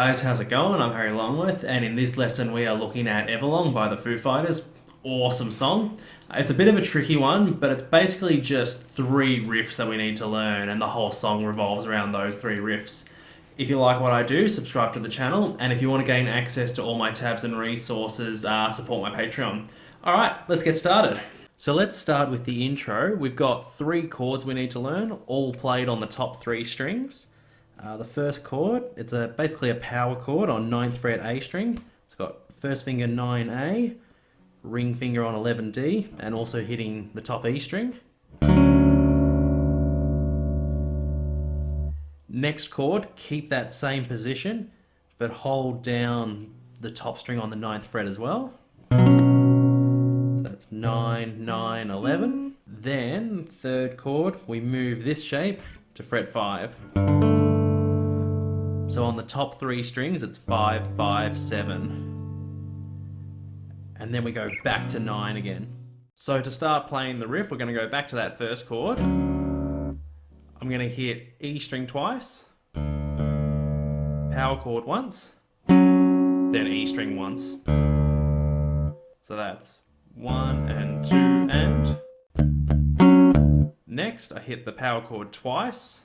guys, how's it going? I'm Harry Longworth, and in this lesson we are looking at Everlong by the Foo Fighters. Awesome song. It's a bit of a tricky one, but it's basically just 3 riffs that we need to learn, and the whole song revolves around those 3 riffs. If you like what I do, subscribe to the channel, and if you want to gain access to all my tabs and resources, support my Patreon. Alright, let's get started. So let's start with the intro. We've got 3 chords we need to learn, all played on the top 3 strings. The first chord, it's basically a power chord on 9th fret A string. It's got first finger 9A, ring finger on 11D, and also hitting the top E string. Next chord, keep that same position, but hold down the top string on the 9th fret as well. So that's 9, 9, 11. Then, third chord, we move this shape to fret 5. So on the top 3 strings, it's 5, 5, 7. And then we go back to 9 again. So to start playing the riff, we're going to go back to that first chord. I'm going to hit E string twice, power chord once, then E string once. So that's 1 and 2 and. Next, I hit the power chord twice,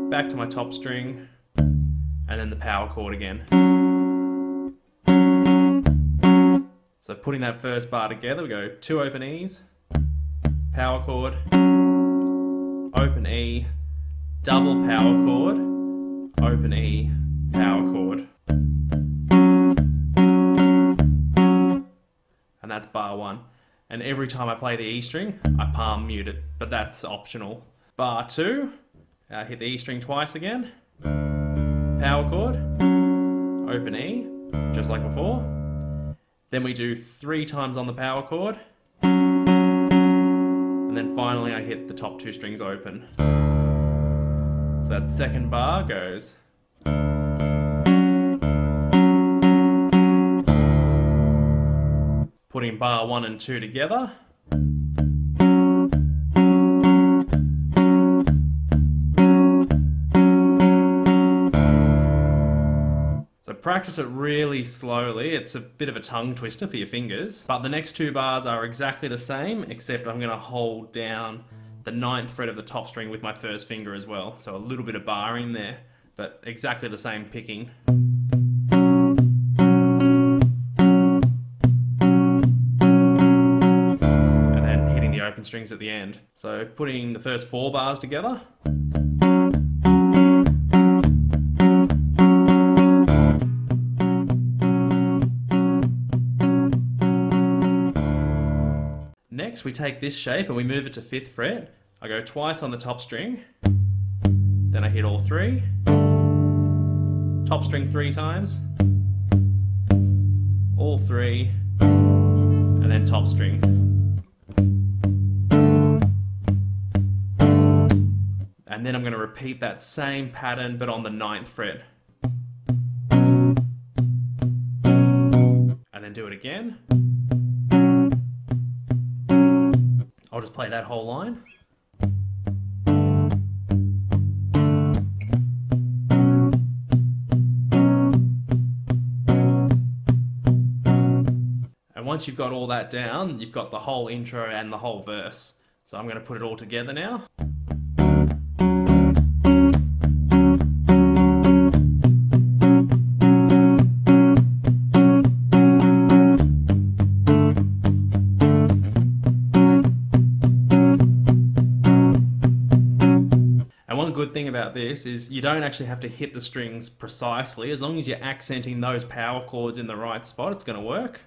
back to my top string, and then the power chord again. So putting that first bar together, we go 2 open E's, power chord, open E, double power chord, open E, power chord. And that's bar 1. And every time I play the E string, I palm mute it, but that's optional. Bar 2, hit the E string twice again, power chord, open E, just like before. Then we do 3 times on the power chord, and then finally I hit the top 2 strings open. So that second bar goes. Putting bar 1 and 2 together. Practice it really slowly. It's a bit of a tongue twister for your fingers, but the next 2 bars are exactly the same, except I'm going to hold down the 9th fret of the top string with my first finger as well. So a little bit of barring there, but exactly the same picking. And then hitting the open strings at the end. So putting the first 4 bars together. Next, we take this shape and we move it to 5th fret. I go twice on the top string, then I hit all 3, top string 3 times, all 3, and then top string. And then I'm going to repeat that same pattern but on the 9th fret. And then do it again. I'll just play that whole line. And once you've got all that down, you've got the whole intro and the whole verse. So I'm going to put it all together now. Good thing about this is you don't actually have to hit the strings precisely. As long as you're accenting those power chords in the right spot, it's going to work.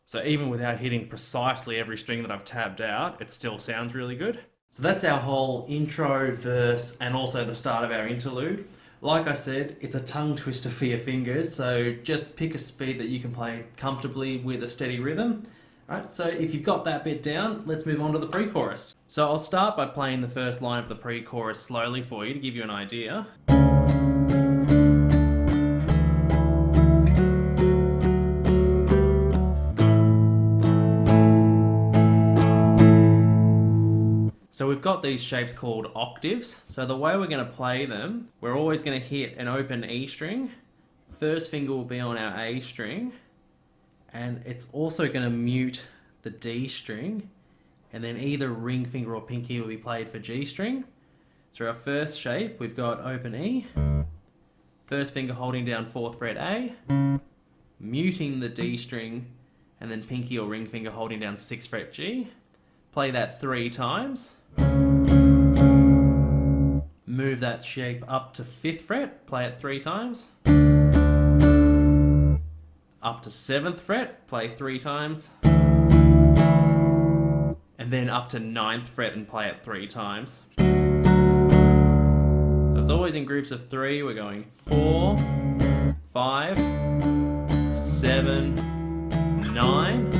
So even without hitting precisely every string that I've tabbed out, it still sounds really good. So that's our whole intro, verse, and also the start of our interlude. Like I said, it's a tongue twister for your fingers, so just pick a speed that you can play comfortably with a steady rhythm. Alright, so if you've got that bit down, let's move on to the pre-chorus. So I'll start by playing the first line of the pre-chorus slowly for you to give you an idea. got these shapes called octaves. So the way we're going to play them, we're always going to hit an open E string. First finger will be on our A string, and it's also going to mute the D string, and then either ring finger or pinky will be played for G string. So our first shape, we've got open E, first finger holding down 4th fret A, muting the D string, and then pinky or ring finger holding down 6th fret G. Play that 3 times. Move that shape up to 5th fret, play it 3 times. Up to 7th fret, play 3 times. And then up to 9th fret and play it 3 times. So it's always in groups of 3. We're going 4, 5, 7, 9.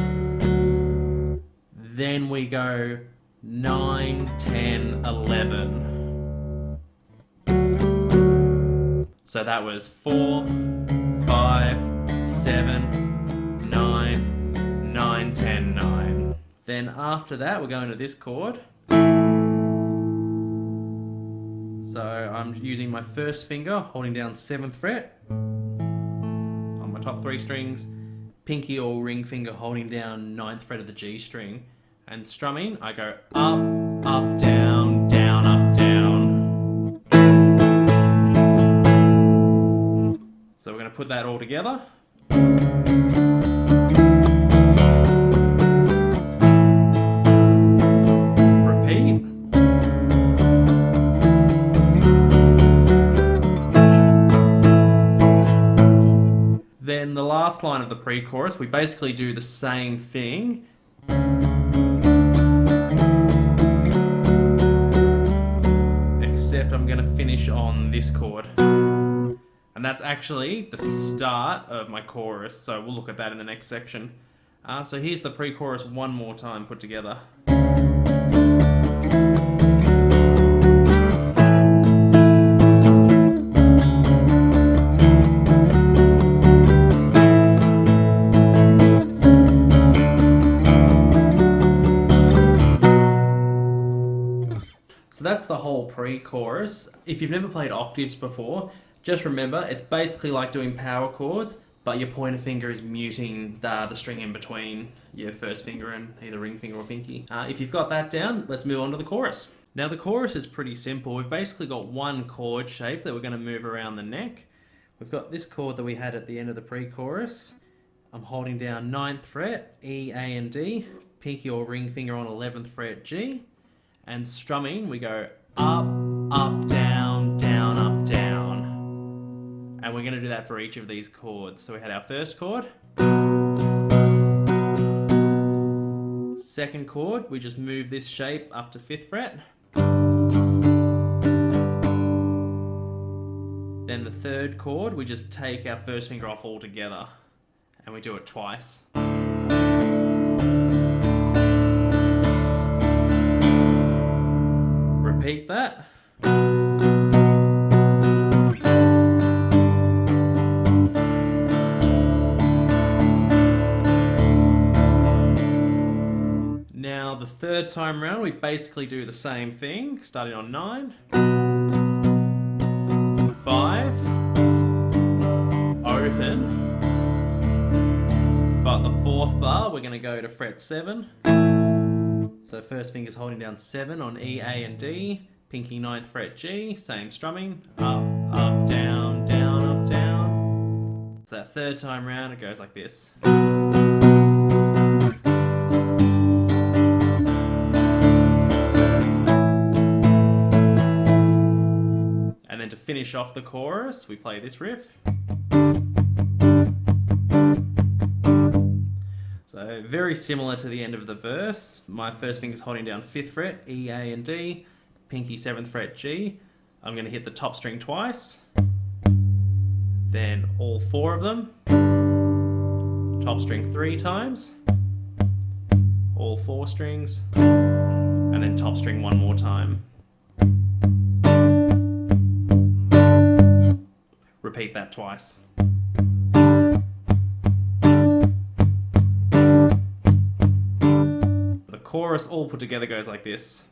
Then we go 9, 10, 11. So that was 4, 5, 7, 9, 9, 10, 9. Then after that, we're going to this chord. So I'm using my first finger, holding down 7th fret on my top 3 strings, pinky or ring finger holding down 9th fret of the G string, and strumming, I go up, up, down, down, up, down. So we're going to put that all together. Repeat. Then the last line of the pre-chorus, we basically do the same thing. Except I'm going to finish on this chord. And that's actually the start of my chorus, so we'll look at that in the next section. So here's the pre-chorus one more time put together. So that's the whole pre-chorus. If you've never played octaves before, just remember, it's basically like doing power chords, but your pointer finger is muting the string in between your first finger and either ring finger or pinky. If you've got that down, let's move on to the chorus. Now the chorus is pretty simple. We've basically got one chord shape that we're going to move around the neck. We've got this chord that we had at the end of the pre-chorus. I'm holding down 9th fret, E, A, and D, pinky or ring finger on 11th fret, G, and strumming, we go up, up, down, down, up, down. And we're going to do that for each of these chords. So we had our first chord. Second chord, we just move this shape up to 5th fret. Then the third chord, we just take our first finger off altogether. And we do it twice. Repeat that. Now the third time round, we basically do the same thing, starting on 9, 5, open, but the fourth bar, we're going to go to fret 7. So first finger's holding down 7 on E, A, and D, pinky 9th fret G, same strumming, up, up, down, down, up, down. So that third time round, it goes like this. And then to finish off the chorus, we play this riff. So very similar to the end of the verse. My first finger's holding down 5th fret, E, A, and D, pinky 7th fret, G. I'm going to hit the top string twice, then all 4 of them, top string 3 times, all 4 strings, and then top string 1 more time. Repeat that twice. The chorus all put together goes like this.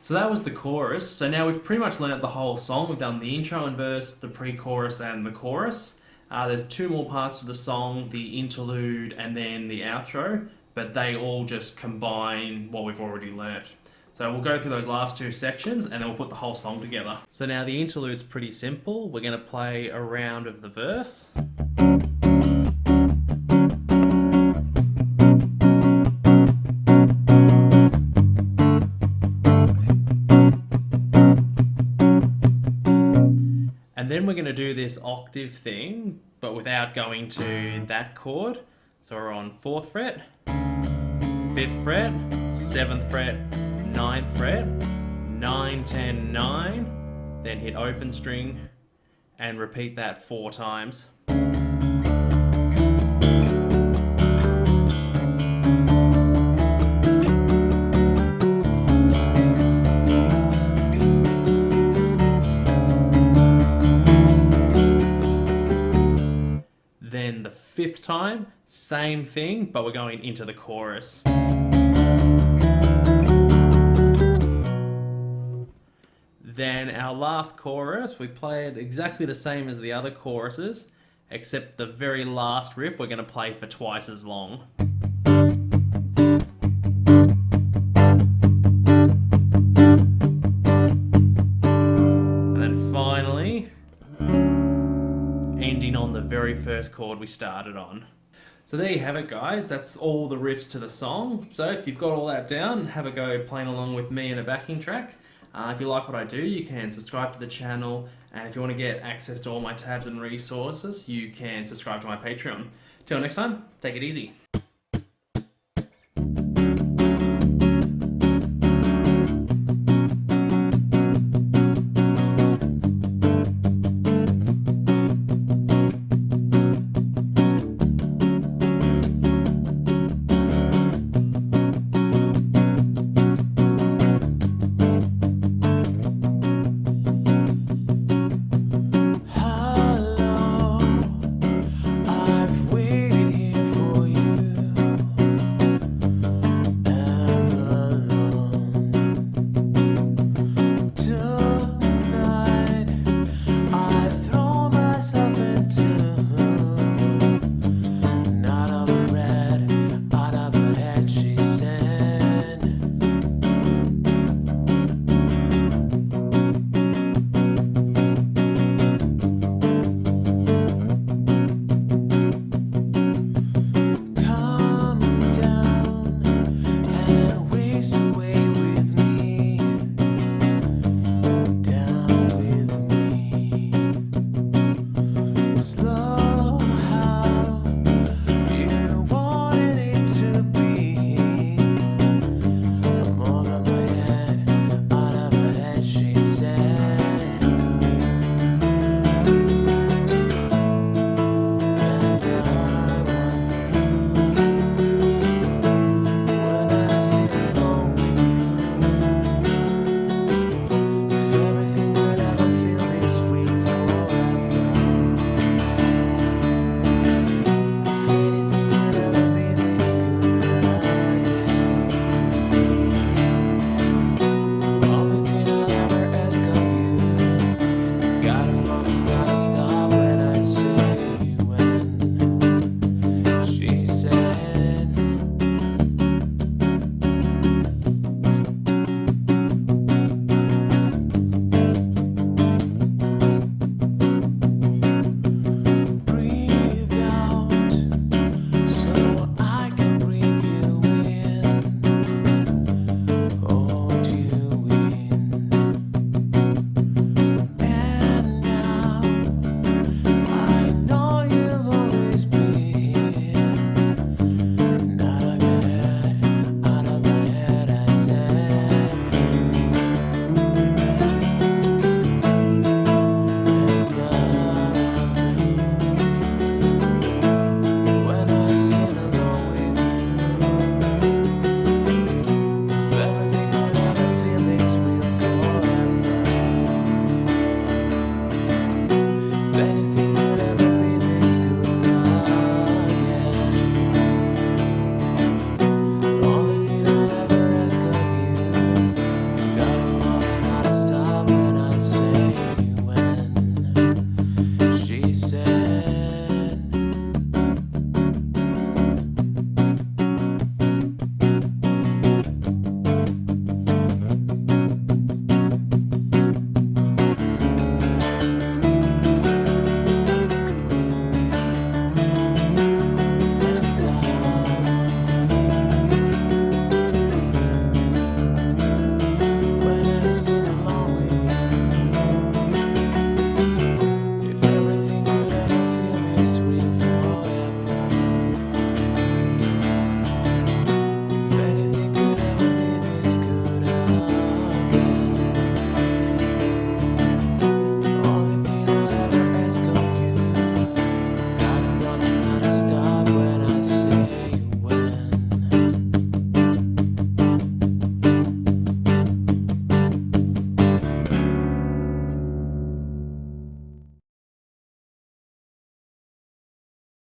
So that was the chorus. So now we've pretty much learnt the whole song. We've done the intro and verse, the pre-chorus and the chorus. There's two more parts to the song, the interlude and then the outro, but they all just combine what we've already learnt. So we'll go through those last two sections and then we'll put the whole song together. So now the interlude's pretty simple. We're going to play a round of the verse. And then we're going to do this octave thing, but without going to that chord. So we're on 4th fret, 5th fret, 7th fret, 9th fret, 9, 10, 9, then hit open string and repeat that 4 times. Then the 5th time, same thing, but we're going into the chorus. Then our last chorus, we play it exactly the same as the other choruses, except the very last riff we're going to play for twice as long. And then finally, ending on the very first chord we started on. So there you have it, guys. That's all the riffs to the song. So if you've got all that down, have a go playing along with me in a backing track. If you like what I do, you can subscribe to the channel, and if you want to get access to all my tabs and resources, you can subscribe to my Patreon. Till next time, take it easy.